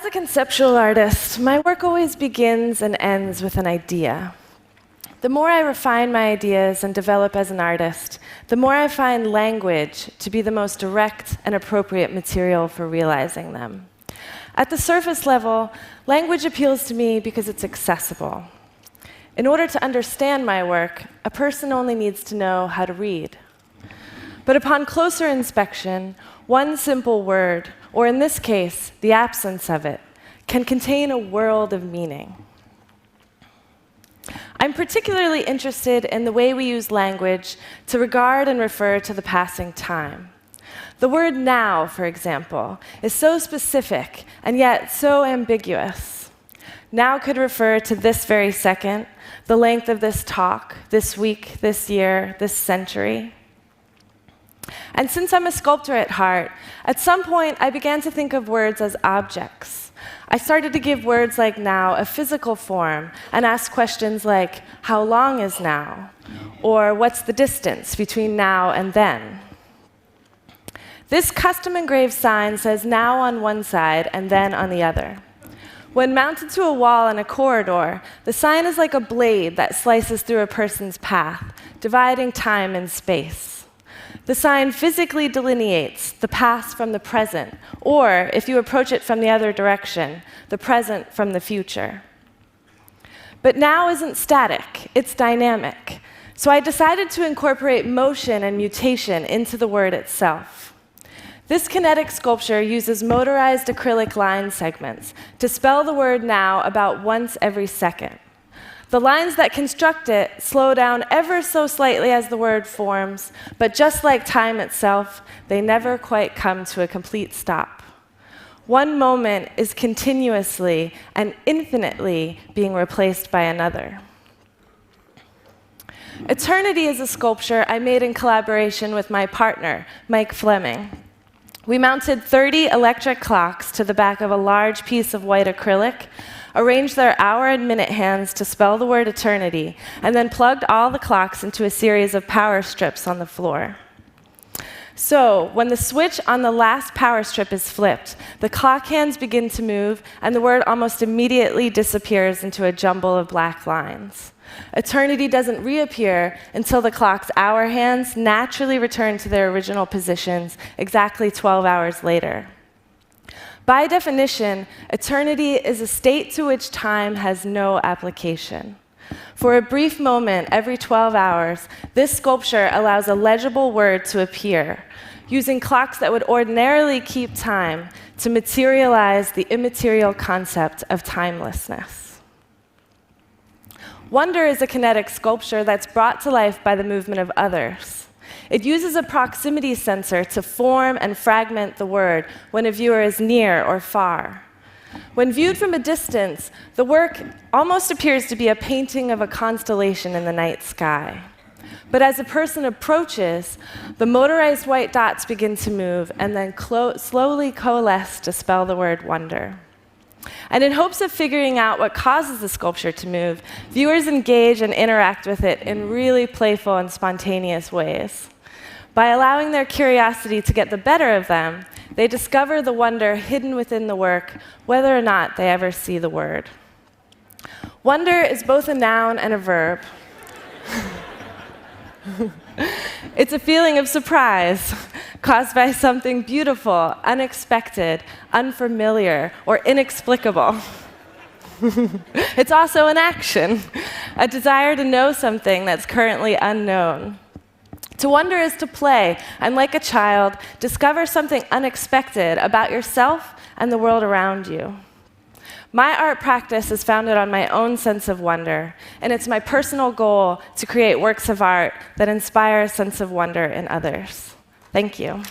As a conceptual artist, my work always begins and ends with an idea. The more I refine my ideas and develop as an artist, the more I find language to be the most direct and appropriate material for realizing them. At the surface level, language appeals to me because it's accessible. In order to understand my work, a person only needs to know how to read. But upon closer inspection, one simple word, or in this case, the absence of it, can contain a world of meaning. I'm particularly interested in the way we use language to regard and refer to the passing time. The word now, for example, is so specific and yet so ambiguous. Now could refer to this very second, the length of this talk, this week, this year, this century. And since I'm a sculptor at heart, at some point I began to think of words as objects. I started to give words like now a physical form and ask questions like, how long is now? Or what's the distance between now and then? This custom-engraved sign says now on one side and then on the other. When mounted to a wall in a corridor, the sign is like a blade that slices through a person's path, dividing time and space. The sign physically delineates the past from the present, or, if you approach it from the other direction, the present from the future. But now isn't static, it's dynamic. So I decided to incorporate motion and mutation into the word itself. This kinetic sculpture uses motorized acrylic line segments to spell the word now about once every second. The lines that construct it slow down ever so slightly as the word forms, but just like time itself, they never quite come to a complete stop. One moment is continuously and infinitely being replaced by another. Eternity is a sculpture I made in collaboration with my partner, Mike Fleming. We mounted 30 electric clocks to the back of a large piece of white acrylic, arranged their hour and minute hands to spell the word eternity, and then plugged all the clocks into a series of power strips on the floor. So, when the switch on the last power strip is flipped, the clock hands begin to move, and the word almost immediately disappears into a jumble of black lines. Eternity doesn't reappear until the clock's hour hands naturally return to their original positions exactly 12 hours later. By definition, eternity is a state to which time has no application. For a brief moment every 12 hours, this sculpture allows a legible word to appear, using clocks that would ordinarily keep time to materialize the immaterial concept of timelessness. Wonder is a kinetic sculpture that's brought to life by the movement of others. It uses a proximity sensor to form and fragment the word when a viewer is near or far. When viewed from a distance, the work almost appears to be a painting of a constellation in the night sky. But as a person approaches, the motorized white dots begin to move and then slowly coalesce to spell the word wonder. And in hopes of figuring out what causes the sculpture to move, viewers engage and interact with it in really playful and spontaneous ways. By allowing their curiosity to get the better of them, they discover the wonder hidden within the work, whether or not they ever see the word. Wonder is both a noun and a verb. It's a feeling of surprise caused by something beautiful, unexpected, unfamiliar, or inexplicable. It's also an action, a desire to know something that's currently unknown. To wonder is to play, and like a child, discover something unexpected about yourself and the world around you. My art practice is founded on my own sense of wonder, and it's my personal goal to create works of art that inspire a sense of wonder in others. Thank you.